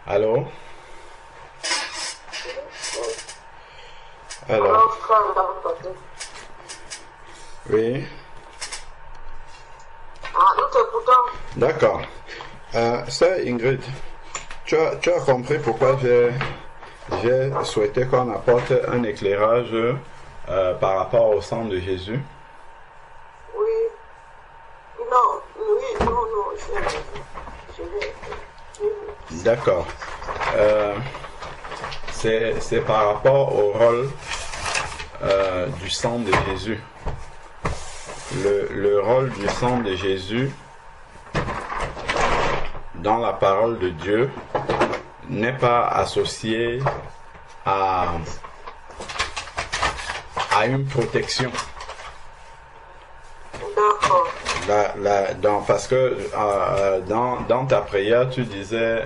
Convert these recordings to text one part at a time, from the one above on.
Allô? Alors, oui, Nous t'écoutons. d'accord. Sœur Ingrid, tu as compris pourquoi j'ai souhaité qu'on apporte un éclairage par rapport au sang de Jésus? Oui. Non, oui, non, je vais. D'accord. C'est par rapport au rôle du sang de Jésus. Le rôle du sang de Jésus dans la parole de Dieu n'est pas associé à une protection. D'accord. Parce que dans ta prière, tu disais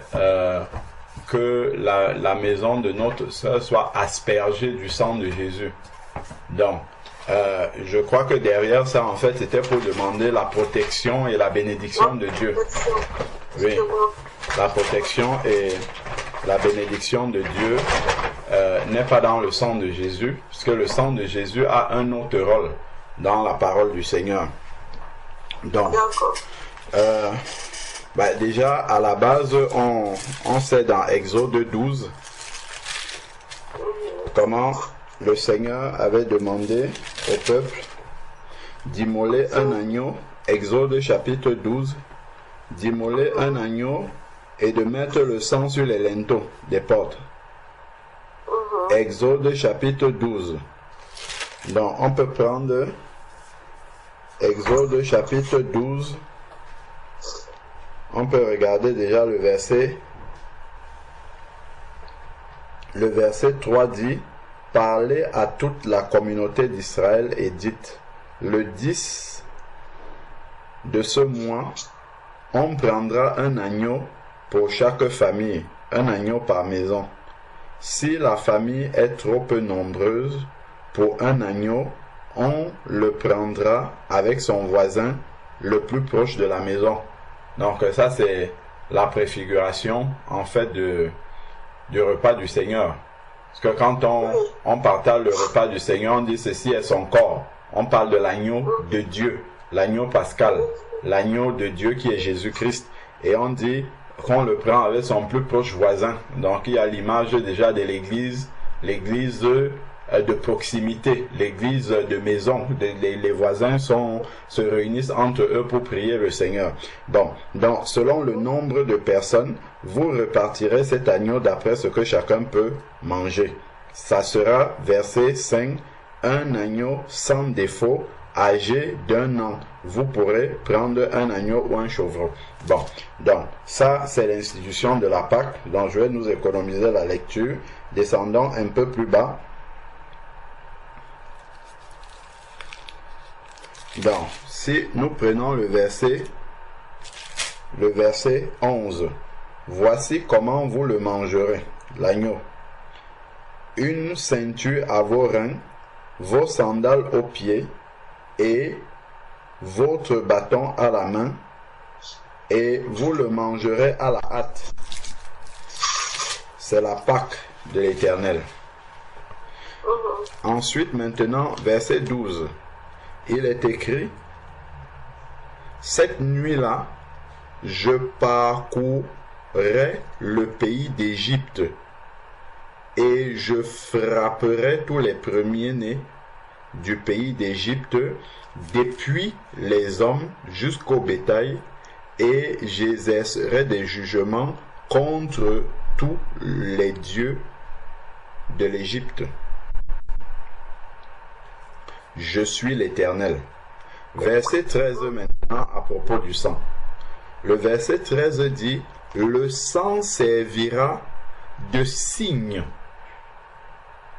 que la maison de notre sœur soit aspergée du sang de Jésus. Donc, je crois que derrière ça, en fait, c'était pour demander la protection et la bénédiction de Dieu. Oui, la protection et la bénédiction de Dieu n'est pas dans le sang de Jésus, puisque le sang de Jésus a un autre rôle dans la parole du Seigneur. Donc, déjà, à la base, on sait dans Exode 12 comment le Seigneur avait demandé au peuple d'immoler un agneau. Exode chapitre 12, d'immoler un agneau et de mettre le sang sur les linteaux des portes. Exode chapitre 12. Donc, on peut prendre Exode chapitre 12. On peut regarder déjà le verset. Le verset 3 dit: Parlez à toute la communauté d'Israël et dites: le 10 de ce mois, on prendra un agneau pour chaque famille, un agneau par maison. Si la famille est trop peu nombreuse pour un agneau, on le prendra avec son voisin le plus proche de la maison. Donc ça, c'est la préfiguration en fait du repas du Seigneur. Parce que quand on partage le repas du Seigneur, on dit ceci est son corps. On parle de l'agneau de Dieu, l'agneau pascal, l'agneau de Dieu qui est Jésus-Christ. Et on dit qu'on le prend avec son plus proche voisin. Donc il y a l'image déjà de l'église de proximité, l'église de maison. Les voisins se réunissent entre eux pour prier le Seigneur. Bon, donc selon le nombre de personnes, vous repartirez cet agneau d'après ce que chacun peut manger. Ça sera, verset 5, un agneau sans défaut, âgé d'1 an. Vous pourrez prendre un agneau ou un chevreau. Bon, donc ça c'est l'institution de la Pâque. Donc je vais nous économiser la lecture. Descendons un peu plus bas. Donc, si nous prenons le verset 11, voici comment vous le mangerez, l'agneau. Une ceinture à vos reins, vos sandales aux pieds et votre bâton à la main, et vous le mangerez à la hâte. C'est la Pâque de l'Éternel. Ensuite, maintenant, verset 12. Il est écrit: cette nuit-là, je parcourrai le pays d'Égypte et je frapperai tous les premiers-nés du pays d'Égypte, depuis les hommes jusqu'au bétail, et j'exercerai des jugements contre tous les dieux de l'Égypte. Je suis l'Éternel. Verset 13 maintenant à propos du sang. Le verset 13 dit: le sang servira de signe.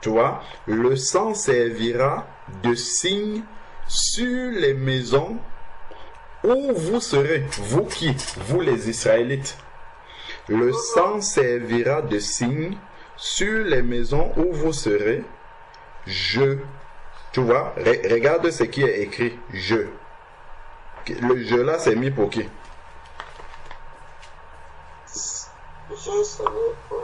Tu vois, le sang servira de signe sur les maisons où vous serez. Vous qui? Vous les Israélites. Le sang servira de signe sur les maisons où vous serez. Tu vois, regarde ce qui est écrit, je. Le je là, c'est mis pour qui? Je Celui pour...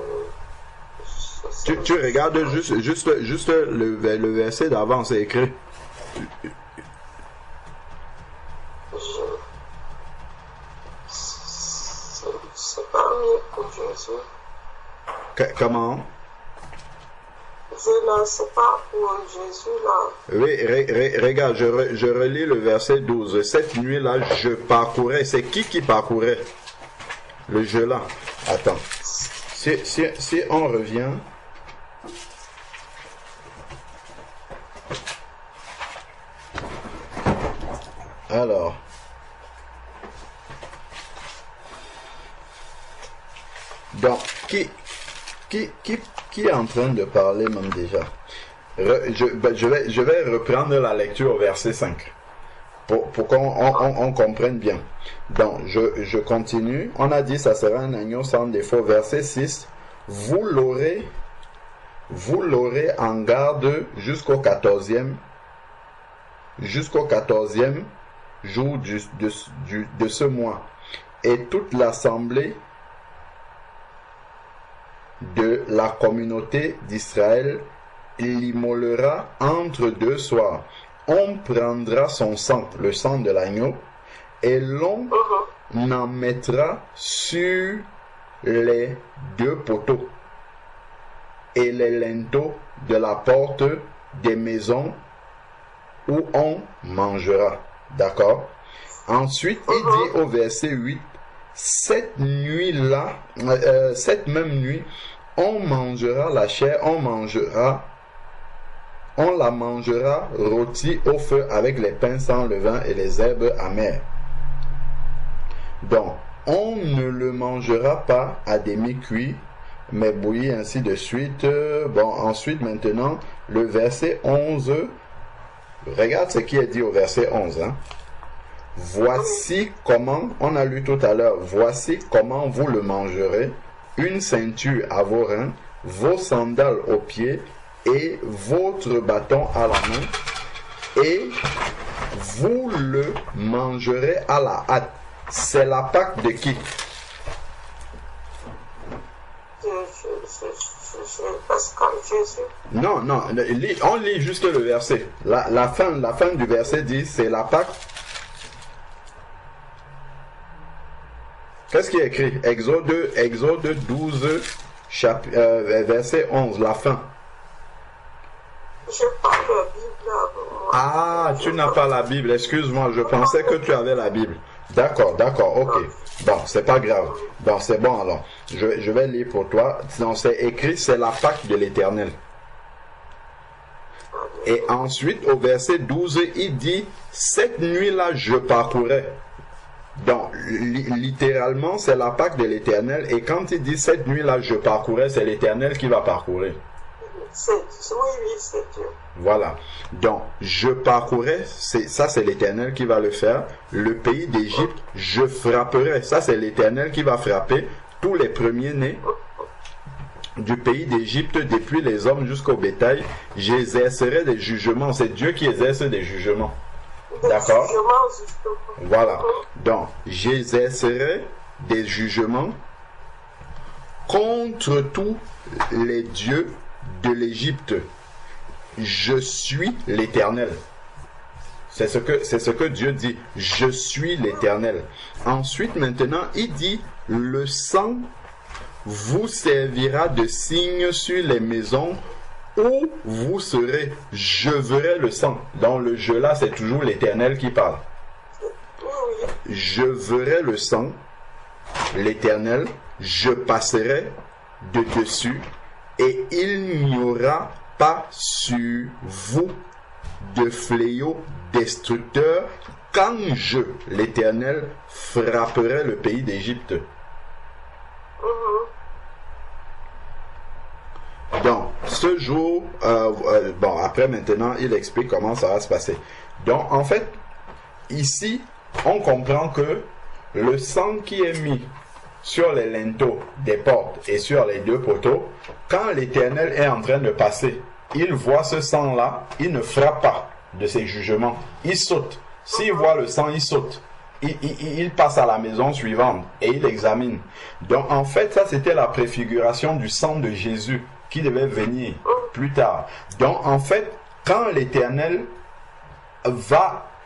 Tu regardes juste le verset d'avant, c'est écrit. C'est pas mieux pour Jésus. Comment? Là, c'est pas pour Jésus là. Oui, regarde, je relis le verset 12. Cette nuit-là, je parcourais. C'est qui parcourait? Le jeu là. Attends. Si on revient. Alors. Donc, qui est en train de parler même déjà? Je vais reprendre la lecture au verset 5 pour qu'on comprenne bien. Donc, je continue. On a dit ça sera un agneau sans défaut. Verset 6. Vous l'aurez en garde jusqu'au 14e jour de ce mois. Et toute l'assemblée de la communauté d'Israël l'immolera entre 2 soirs. On prendra son sang, le sang de l'agneau, et l'on en mettra sur les 2 poteaux et les linteaux de la porte des maisons où on mangera. D'accord? Ensuite, il dit au verset 8, cette nuit-là, cette même nuit, on mangera la chair, on la mangera rôtie au feu avec les pains sans levain et les herbes amères. Donc, on ne le mangera pas à demi-cuit, mais bouilli ainsi de suite. Bon, ensuite, maintenant, le verset 11. Regarde ce qui est dit au verset 11. Hein. Voici comment, on a lu tout à l'heure, voici comment vous le mangerez, une ceinture à vos reins, vos sandales aux pieds et votre bâton à la main, et vous le mangerez à la hâte. C'est la Pâque de qui? Pascal Jésus. Non, on lit juste le verset. La fin du verset dit c'est la Pâque. Qu'est-ce qui est écrit? Exode 12, verset 11, la fin. Je parle de la Bible là. Ah, tu n'as pas la Bible, excuse-moi, je pensais que tu avais la Bible. D'accord, ok. Bon, c'est pas grave. Bon, c'est bon alors. Je vais lire pour toi. Donc, c'est écrit, c'est la Pâque de l'Éternel. Et ensuite, au verset 12, il dit, cette nuit-là, je parcourais. Donc, littéralement, c'est la Pâque de l'Éternel. Et quand il dit cette nuit-là, je parcourais, c'est l'Éternel qui va parcourir. Oui, c'est Dieu. Voilà. Donc, je parcourais, ça c'est l'Éternel qui va le faire. Le pays d'Égypte, je frapperai. Ça c'est l'Éternel qui va frapper tous les premiers-nés du pays d'Égypte, depuis les hommes jusqu'au bétail. J'exercerai des jugements. C'est Dieu qui exerce des jugements. D'accord? Voilà. Donc, j'exercerai des jugements contre tous les dieux de l'Égypte. Je suis l'Éternel. C'est ce que Dieu dit. Je suis l'Éternel. Ensuite, maintenant, il dit, le sang vous servira de signe sur les maisons où vous serez. Je verrai le sang. Dans le jeu là, c'est toujours l'Éternel qui parle. Je verrai le sang, l'Éternel, je passerai de dessus, et il n'y aura pas sur vous de fléau destructeur quand je, l'Éternel, frapperai le pays d'Égypte. Donc, ce jour, bon, après maintenant, il explique comment ça va se passer. Donc, en fait, ici, on comprend que le sang qui est mis sur les linteaux des portes et sur les 2 poteaux, quand l'Éternel est en train de passer, il voit ce sang-là, il ne frappe pas de ses jugements, il saute. S'il voit le sang, il saute. il passe à la maison suivante et il examine. Donc en fait, ça c'était la préfiguration du sang de Jésus qui devait venir plus tard. Donc en fait, quand l'Éternel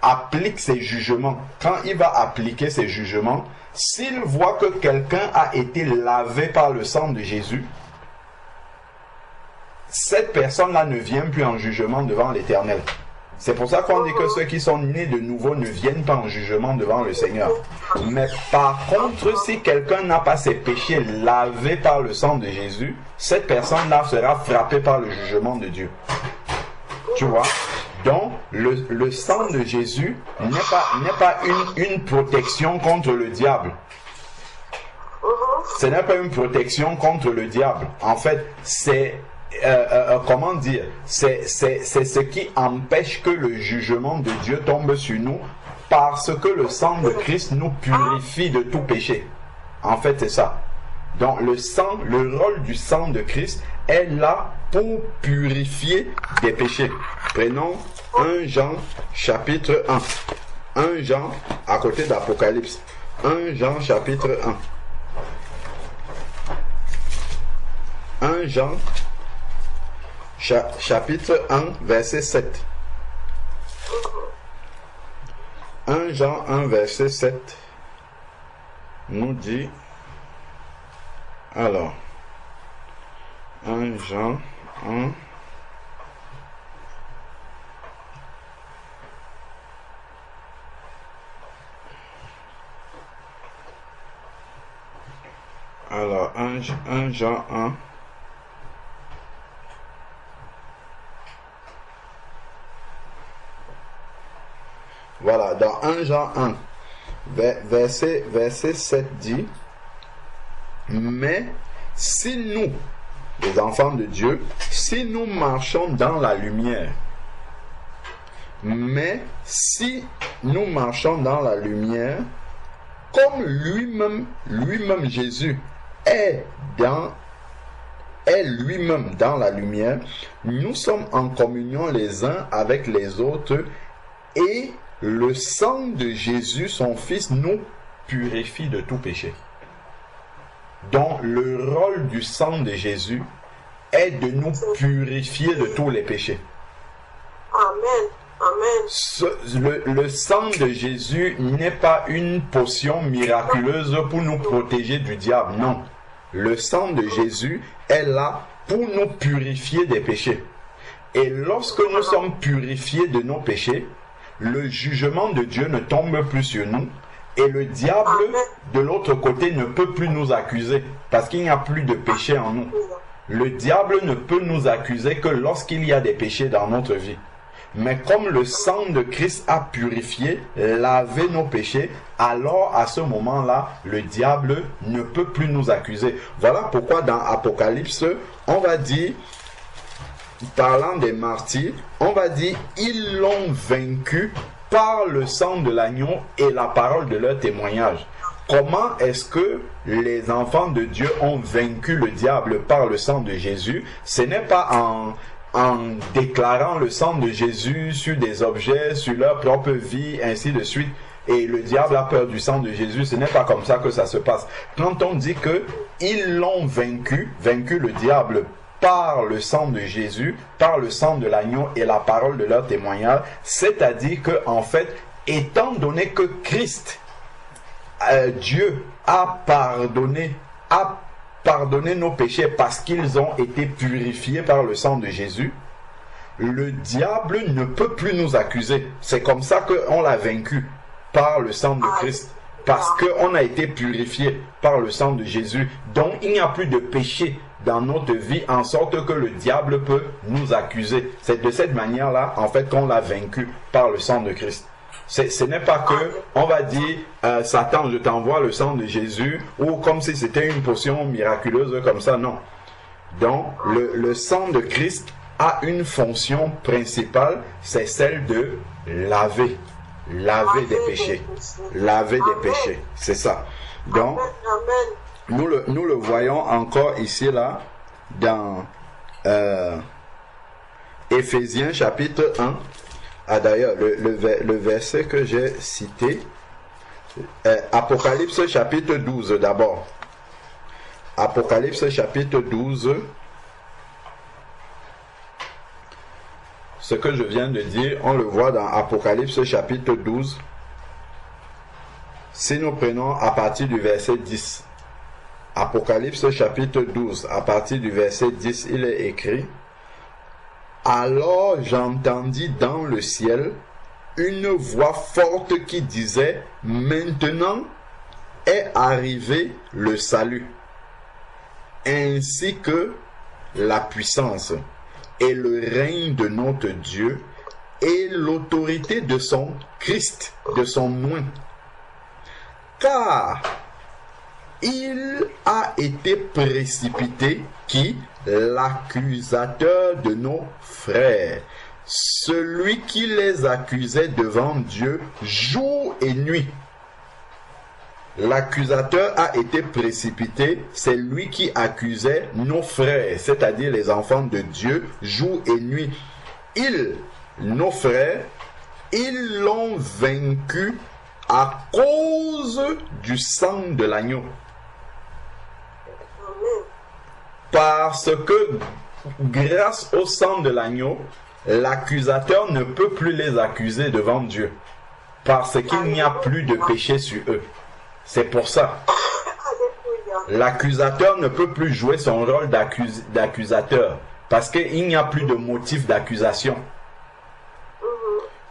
applique ses jugements, quand il va appliquer ses jugements, s'il voit que quelqu'un a été lavé par le sang de Jésus, cette personne-là ne vient plus en jugement devant l'Éternel. C'est pour ça qu'on dit que ceux qui sont nés de nouveau ne viennent pas en jugement devant le Seigneur. Mais par contre, si quelqu'un n'a pas ses péchés lavés par le sang de Jésus, cette personne-là sera frappée par le jugement de Dieu. Tu vois? Donc, le sang de Jésus n'est pas une protection contre le diable. Ce n'est pas une protection contre le diable. En fait, c'est... comment dire, c'est ce qui empêche que le jugement de Dieu tombe sur nous, parce que le sang de Christ nous purifie de tout péché. En fait, c'est ça. Donc le rôle du sang de Christ est là pour purifier des péchés. Prenons 1 Jean chapitre 1. 1 Jean à côté d'Apocalypse. 1 Jean chapitre 1. 1 Jean chapitre 1, verset 7. 1 Jean 1, verset 7 nous dit, alors, 1 Jean 1, alors, 1 Jean 1, voilà, dans 1 Jean 1, verset 7 dit, mais si nous, les enfants de Dieu, si nous marchons dans la lumière, mais si nous marchons dans la lumière, comme lui-même Jésus est lui-même dans la lumière, nous sommes en communion les uns avec les autres, et le sang de Jésus, son Fils, nous purifie de tout péché. Donc, le rôle du sang de Jésus est de nous purifier de tous les péchés. Amen. Amen. Le sang de Jésus n'est pas une potion miraculeuse pour nous protéger du diable, non. Le sang de Jésus est là pour nous purifier des péchés. Et lorsque nous sommes purifiés de nos péchés, le jugement de Dieu ne tombe plus sur nous et le diable de l'autre côté ne peut plus nous accuser parce qu'il n'y a plus de péché en nous. Le diable ne peut nous accuser que lorsqu'il y a des péchés dans notre vie. Mais comme le sang de Christ a purifié, lavé nos péchés, alors à ce moment-là, le diable ne peut plus nous accuser. Voilà pourquoi dans Apocalypse, on va dire, parlant des martyrs, on va dire, ils l'ont vaincu par le sang de l'agneau et la parole de leur témoignage. Comment est-ce que les enfants de Dieu ont vaincu le diable par le sang de Jésus? Ce n'est pas en déclarant le sang de Jésus sur des objets, sur leur propre vie, ainsi de suite. Et le diable a peur du sang de Jésus. Ce n'est pas comme ça que ça se passe. Quand on dit que ils l'ont vaincu le diable par le sang de Jésus, par le sang de l'agneau et la parole de leur témoignage, c'est-à-dire que en fait, étant donné que Christ, Dieu a pardonné nos péchés parce qu'ils ont été purifiés par le sang de Jésus, le diable ne peut plus nous accuser. C'est comme ça qu'on l'a vaincu par le sang de Christ, parce qu'on a été purifié par le sang de Jésus. Donc il n'y a plus de péché dans notre vie en sorte que le diable peut nous accuser. C'est de cette manière-là, en fait, qu'on l'a vaincu par le sang de Christ. Ce n'est pas que on va dire Satan, je t'envoie le sang de Jésus, ou comme si c'était une potion miraculeuse comme ça, non. Donc le sang de Christ a une fonction principale, c'est celle de laver des péchés, laver des péchés, c'est ça. Donc nous le voyons encore ici là dans Éphésiens chapitre 1. Ah d'ailleurs, le verset que j'ai cité, Apocalypse chapitre 12 d'abord. Apocalypse chapitre 12. Ce que je viens de dire, on le voit dans Apocalypse chapitre 12. Si nous prenons à partir du verset 10. Apocalypse chapitre 12, à partir du verset 10, il est écrit: Alors j'entendis dans le ciel une voix forte qui disait: Maintenant est arrivé le salut, ainsi que la puissance et le règne de notre Dieu et l'autorité de son Christ, de son nom. Car il a été précipité, qui? L'accusateur de nos frères, celui qui les accusait devant Dieu jour et nuit. L'accusateur a été précipité, c'est lui qui accusait nos frères, c'est-à-dire les enfants de Dieu, jour et nuit. Nos frères, ils l'ont vaincu à cause du sang de l'agneau. Parce que grâce au sang de l'agneau, l'accusateur ne peut plus les accuser devant Dieu. Parce qu'il n'y a plus de péché sur eux. C'est pour ça. L'accusateur ne peut plus jouer son rôle d'accusateur. Parce qu'il n'y a plus de motif d'accusation.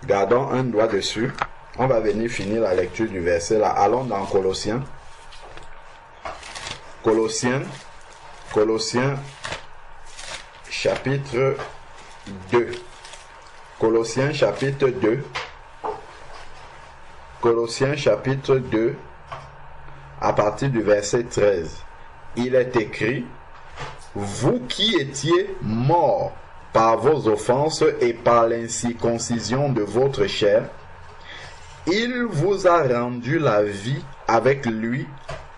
Gardons un doigt dessus. On va venir finir la lecture du verset là. Allons dans Colossiens. Colossiens chapitre 2. Colossiens chapitre 2. Colossiens chapitre 2. À partir du verset 13. Il est écrit: Vous qui étiez morts par vos offenses et par l'incirconcision de votre chair, il vous a rendu la vie avec lui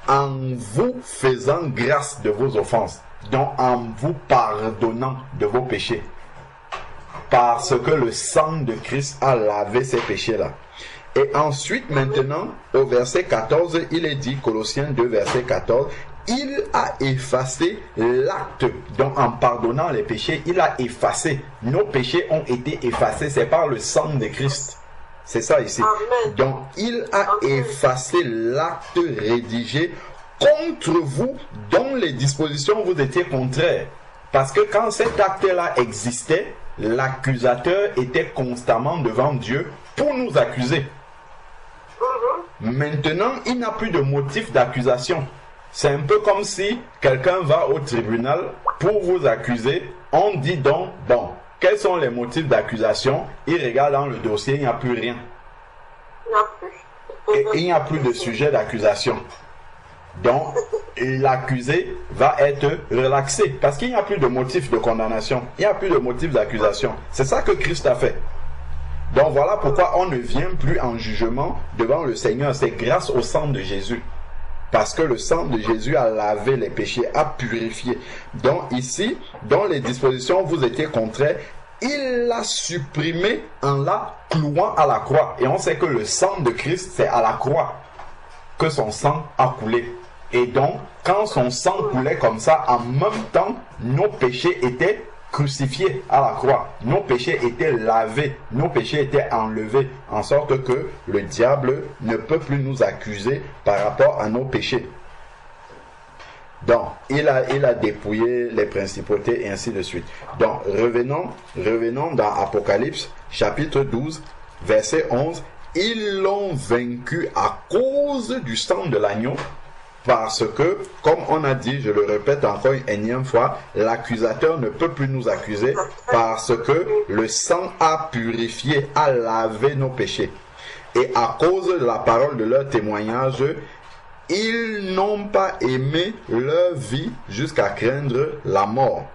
en vous faisant grâce de vos offenses, donc en vous pardonnant de vos péchés. Parce que le sang de Christ a lavé ces péchés-là. Et ensuite, maintenant, au verset 14, il est dit, Colossiens 2, verset 14, il a effacé l'acte. Donc, en pardonnant les péchés, il a effacé. Nos péchés ont été effacés. C'est par le sang de Christ. C'est ça ici. Amen. Donc, il a effacé l'acte rédigé contre vous dont les dispositions vous étaient contraires. Parce que quand cet acte-là existait, l'accusateur était constamment devant Dieu pour nous accuser. Maintenant, il n'a plus de motif d'accusation. C'est un peu comme si quelqu'un va au tribunal pour vous accuser. On dit donc, bon, quels sont les motifs d'accusation? Il regarde dans le dossier, il n'y a plus rien. Et il n'y a plus de sujet d'accusation. Donc, l'accusé va être relaxé parce qu'il n'y a plus de motif de condamnation. Il n'y a plus de motif d'accusation. C'est ça que Christ a fait. Donc voilà pourquoi on ne vient plus en jugement devant le Seigneur. C'est grâce au sang de Jésus. Parce que le sang de Jésus a lavé les péchés, a purifié. Donc ici, dans les dispositions vous étiez contraires, il l'a supprimé en la clouant à la croix. Et on sait que le sang de Christ, c'est à la croix que son sang a coulé. Et donc, quand son sang coulait comme ça, en même temps, nos péchés étaient crucifiés à la croix. Nos péchés étaient lavés, nos péchés étaient enlevés, en sorte que le diable ne peut plus nous accuser par rapport à nos péchés. Donc, il a dépouillé les principautés et ainsi de suite. Donc, revenons dans Apocalypse, chapitre 12, verset 11. Ils l'ont vaincu à cause du sang de l'agneau, parce que, comme on a dit, je le répète encore une énième fois, l'accusateur ne peut plus nous accuser parce que le sang a purifié, a lavé nos péchés. Et à cause de la parole de leur témoignage, ils n'ont pas aimé leur vie jusqu'à craindre la mort.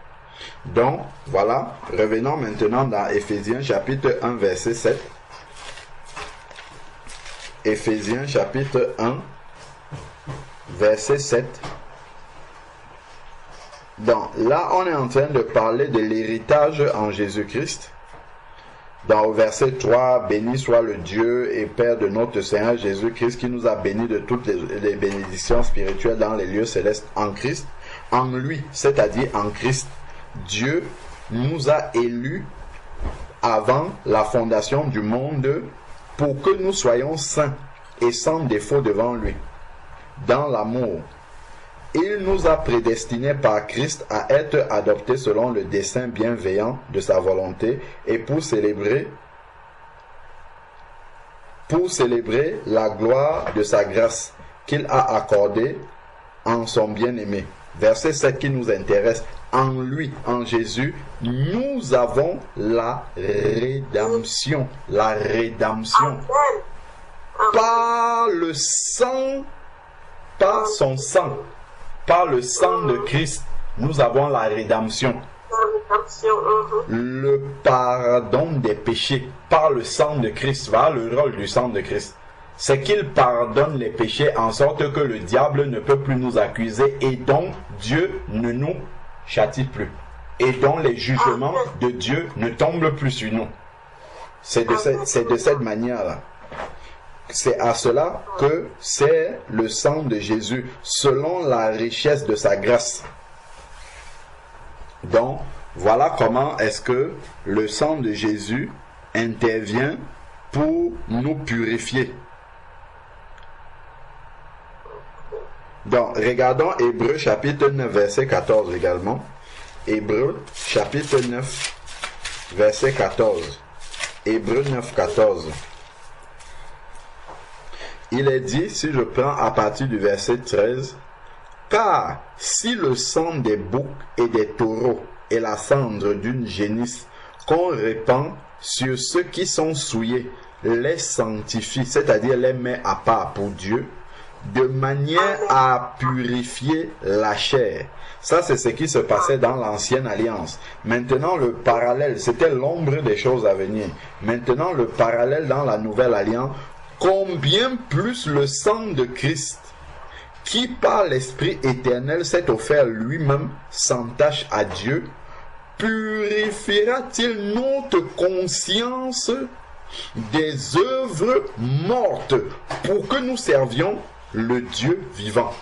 Donc, voilà, revenons maintenant dans Éphésiens chapitre 1, verset 7. Éphésiens chapitre 1, verset 7. Donc là, on est en train de parler de l'héritage en Jésus-Christ. Dans le verset 3, béni soit le Dieu et Père de notre Seigneur Jésus-Christ qui nous a bénis de toutes les bénédictions spirituelles dans les lieux célestes en Christ. En lui, c'est-à-dire en Christ, Dieu nous a élus avant la fondation du monde pour que nous soyons saints et sans défaut devant lui, dans l'amour. Il nous a prédestinés par Christ à être adoptés selon le dessein bienveillant de sa volonté et pour célébrer la gloire de sa grâce qu'il a accordée en son bien-aimé. Verset 7 qui nous intéresse. En lui, en Jésus, nous avons la rédemption. La rédemption. Par le sang, par son sang. Par le sang de Christ, nous avons la rédemption. Le pardon des péchés par le sang de Christ. Voilà le rôle du sang de Christ. C'est qu'il pardonne les péchés en sorte que le diable ne peut plus nous accuser et donc Dieu ne nous châtie plus. Et donc les jugements de Dieu ne tombent plus sur nous. C'est de cette manière-là. C'est à cela que c'est le sang de Jésus, selon la richesse de sa grâce. Donc, voilà comment est-ce que le sang de Jésus intervient pour nous purifier. Donc, regardons Hébreux chapitre 9, verset 14 également. Hébreux chapitre 9, verset 14. Hébreux 9, 14. Il est dit, si je prends à partir du verset 13, « Car si le sang des boucs et des taureaux et la cendre d'une génisse qu'on répand sur ceux qui sont souillés les sanctifie, c'est-à-dire les met à part pour Dieu, de manière à purifier la chair. » Ça, c'est ce qui se passait dans l'ancienne alliance. Maintenant, le parallèle, c'était l'ombre des choses à venir. Maintenant, le parallèle dans la nouvelle alliance, combien plus le sang de Christ, qui par l'Esprit éternel s'est offert lui-même sans tache à Dieu, purifiera-t-il notre conscience des œuvres mortes pour que nous servions le Dieu vivant.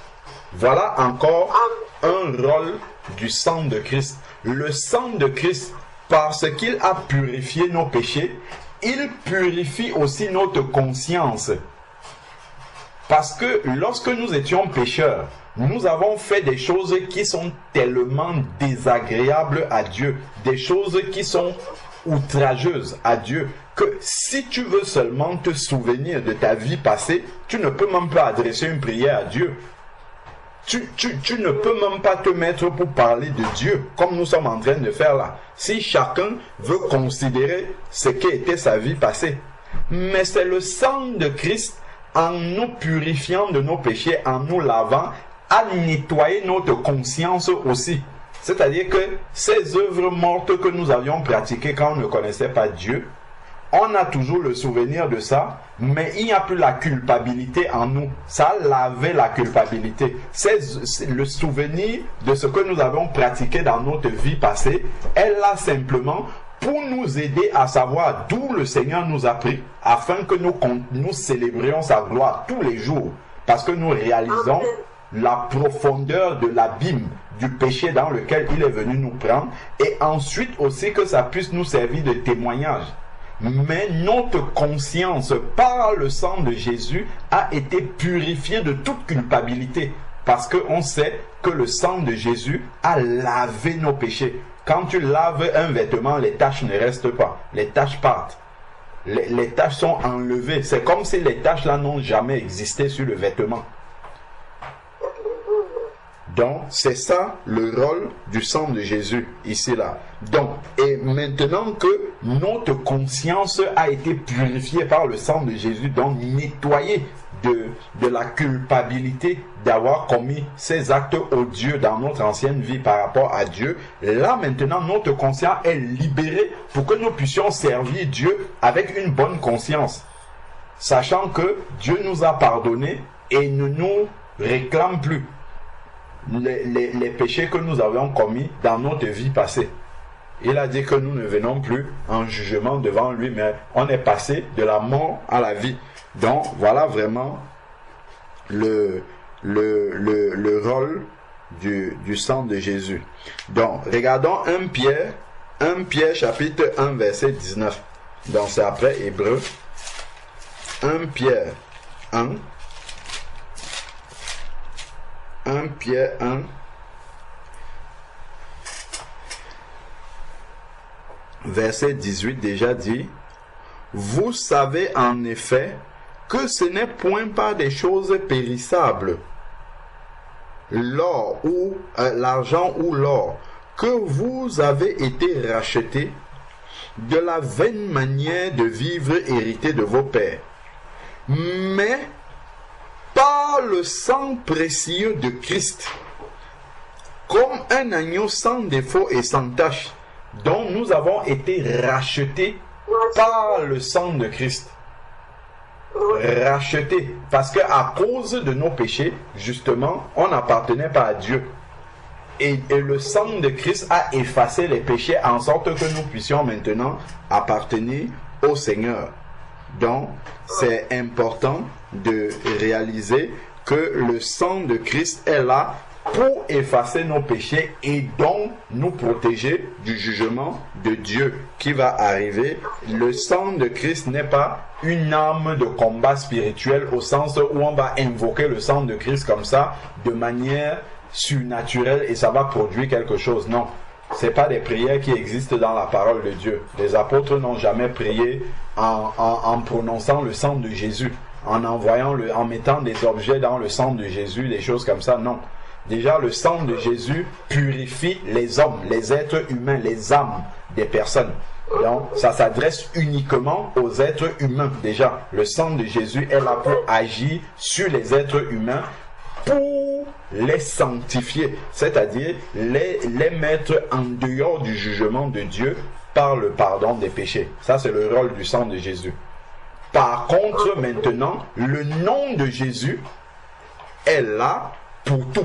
Voilà encore un rôle du sang de Christ. Le sang de Christ, parce qu'il a purifié nos péchés, il purifie aussi notre conscience. Parce que lorsque nous étions pécheurs, nous avons fait des choses qui sont tellement désagréables à Dieu, des choses qui sont outrageuses à Dieu, que si tu veux seulement te souvenir de ta vie passée, tu ne peux même pas adresser une prière à Dieu. Tu ne peux même pas te mettre pour parler de Dieu, comme nous sommes en train de faire là. Si chacun veut considérer ce qu'était sa vie passée. Mais c'est le sang de Christ, en nous purifiant de nos péchés, en nous lavant, à nettoyer notre conscience aussi. C'est-à-dire que ces œuvres mortes que nous avions pratiquées quand on ne connaissait pas Dieu, on a toujours le souvenir de ça, mais il n'y a plus la culpabilité en nous. Ça a lavé la culpabilité. C'est le souvenir de ce que nous avons pratiqué dans notre vie passée est là simplement pour nous aider à savoir d'où le Seigneur nous a pris, afin que nous célébrions sa gloire tous les jours, parce que nous réalisons la profondeur de l'abîme du péché dans lequel il est venu nous prendre, et ensuite aussi que ça puisse nous servir de témoignage. Mais notre conscience, par le sang de Jésus, a été purifiée de toute culpabilité. Parce qu'on sait que le sang de Jésus a lavé nos péchés. Quand tu laves un vêtement, les taches ne restent pas. Les taches partent. Les taches sont enlevées. C'est comme si les taches là n'ont jamais existé sur le vêtement. Donc, c'est ça le rôle du sang de Jésus, ici, là. Donc, et maintenant que notre conscience a été purifiée par le sang de Jésus, donc nettoyée de la culpabilité d'avoir commis ces actes odieux dans notre ancienne vie par rapport à Dieu, là maintenant notre conscience est libérée pour que nous puissions servir Dieu avec une bonne conscience, sachant que Dieu nous a pardonné et ne nous réclame plus les péchés que nous avions commis dans notre vie passée. Il a dit que nous ne venons plus en jugement devant lui, mais on est passé de la mort à la vie. Donc, voilà vraiment le rôle du sang de Jésus. Donc, regardons 1 Pierre chapitre 1 verset 19. Donc, c'est après Hébreu. 1 Pierre 1 Pierre 1 verset 18 déjà dit: vous savez en effet que ce n'est point par des choses périssables, l'or ou l'argent ou l'or, que vous avez été rachetés de la vaine manière de vivre héritée de vos pères, mais par le sang précieux de Christ, comme un agneau sans défaut et sans tache, dont nous avons été rachetés par le sang de Christ. Rachetés, parce que à cause de nos péchés, justement, on n'appartenait pas à Dieu. Et le sang de Christ a effacé les péchés en sorte que nous puissions maintenant appartenir au Seigneur. Donc, c'est important de réaliser que le sang de Christ est là pour effacer nos péchés et donc nous protéger du jugement de Dieu qui va arriver. Le sang de Christ n'est pas une arme de combat spirituel au sens où on va invoquer le sang de Christ comme ça de manière surnaturelle et ça va produire quelque chose. Non, c'est pas des prières qui existent dans la parole de Dieu. Les apôtres n'ont jamais prié en prononçant le sang de Jésus, en mettant des objets dans le sang de Jésus, des choses comme ça. Non. Déjà, le sang de Jésus purifie les hommes, les êtres humains, les âmes des personnes. Donc, ça s'adresse uniquement aux êtres humains. Déjà, le sang de Jésus est là pour agir sur les êtres humains, pour les sanctifier, c'est-à-dire les mettre en dehors du jugement de Dieu par le pardon des péchés. Ça, c'est le rôle du sang de Jésus. Par contre, maintenant, le nom de Jésus est là pour tout.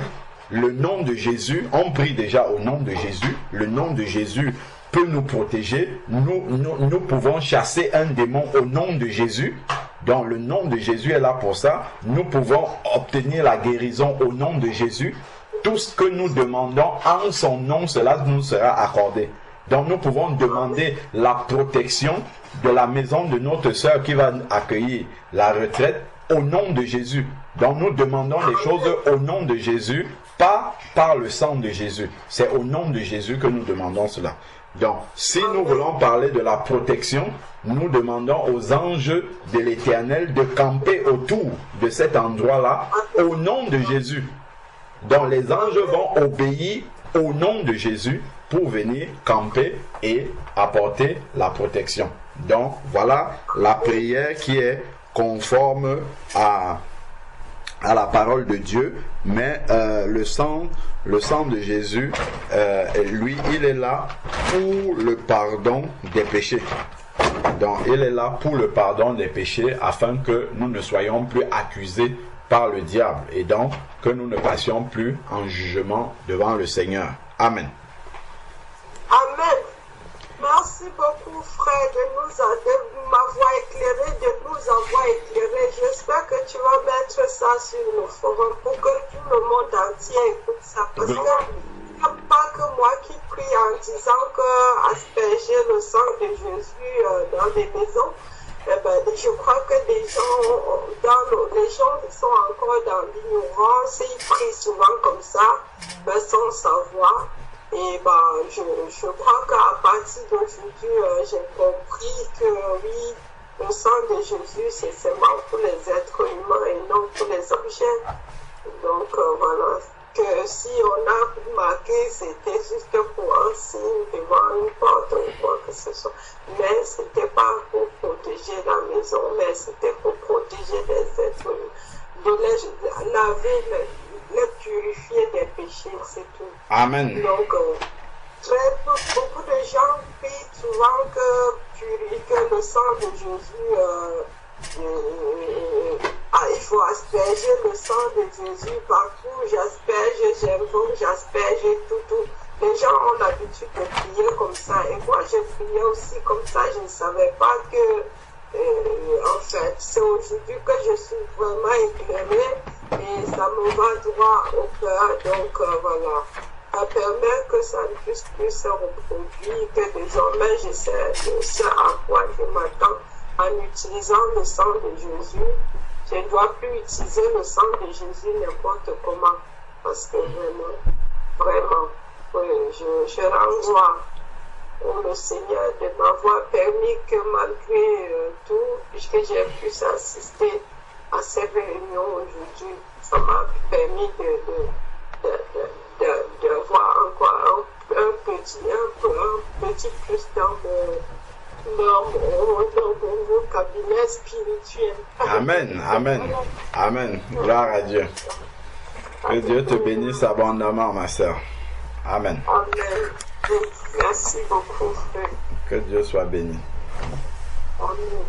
Le nom de Jésus, on prie déjà au nom de Jésus. Le nom de Jésus peut nous protéger. Nous pouvons chasser un démon au nom de Jésus. Donc le nom de Jésus est là pour ça. Nous pouvons obtenir la guérison au nom de Jésus. Tout ce que nous demandons en son nom, cela nous sera accordé. Donc nous pouvons demander la protection de la maison de notre sœur qui va accueillir la retraite au nom de Jésus. Donc nous demandons les choses au nom de Jésus, pas par le sang de Jésus. C'est au nom de Jésus que nous demandons cela. Donc, si nous voulons parler de la protection, nous demandons aux anges de l'Éternel de camper autour de cet endroit-là au nom de Jésus. Donc, les anges vont obéir au nom de Jésus pour venir camper et apporter la protection. Donc, voilà la prière qui est conforme à la parole de Dieu, mais le sang de Jésus, lui, il est là pour le pardon des péchés. Donc, il est là pour le pardon des péchés afin que nous ne soyons plus accusés par le diable et donc que nous ne passions plus en jugement devant le Seigneur. Amen. Amen. Merci beaucoup, frère, de m'avoir éclairé, de nous avoir éclairé. J'espère que tu vas mettre ça sur le forum pour que tout le monde entier écoute ça. Parce qu'il n'y a pas que moi qui prie en disant que asperger le sang de Jésus dans des maisons. Je crois que les gens qui sont encore dans l'ignorance, ils prient souvent comme ça, sans savoir. Et je crois qu'à partir d'aujourd'hui, j'ai compris que oui, le sang de Jésus, c'est seulement pour les êtres humains et non pour les objets. Donc voilà, que si on a marqué, c'était juste pour un signe devant une porte ou quoi que ce soit. Mais c'était pas pour protéger la maison, mais c'était pour protéger les êtres humains, de les laver, les purifier des péchés, c'est tout. Amen. Donc, beaucoup de gens prient souvent que le sang de Jésus, il faut asperger le sang de Jésus partout. J'asperge, j'invoque, j'asperge, tout. Les gens ont l'habitude de prier comme ça. Et moi, je priais aussi comme ça. Je ne savais pas que, en fait, c'est aujourd'hui que je suis vraiment éclairée et ça me va droit au cœur. Donc, voilà. Ça permet que ça ne puisse plus se reproduire, que désormais, je sais à quoi je m'attends en utilisant le sang de Jésus. Je ne dois plus utiliser le sang de Jésus n'importe comment. Parce que vraiment, oui, je rends gloire au Seigneur de m'avoir permis que malgré tout, puisque j'ai pu assister à ces réunions aujourd'hui, ça m'a permis de voir encore un petit plus dans mon cabinet spirituel. Amen, amen, amen. Gloire à Dieu. Que Dieu te bénisse abondamment, ma sœur. Amen. Amen. Merci beaucoup, frère. Que Dieu soit béni. Amen.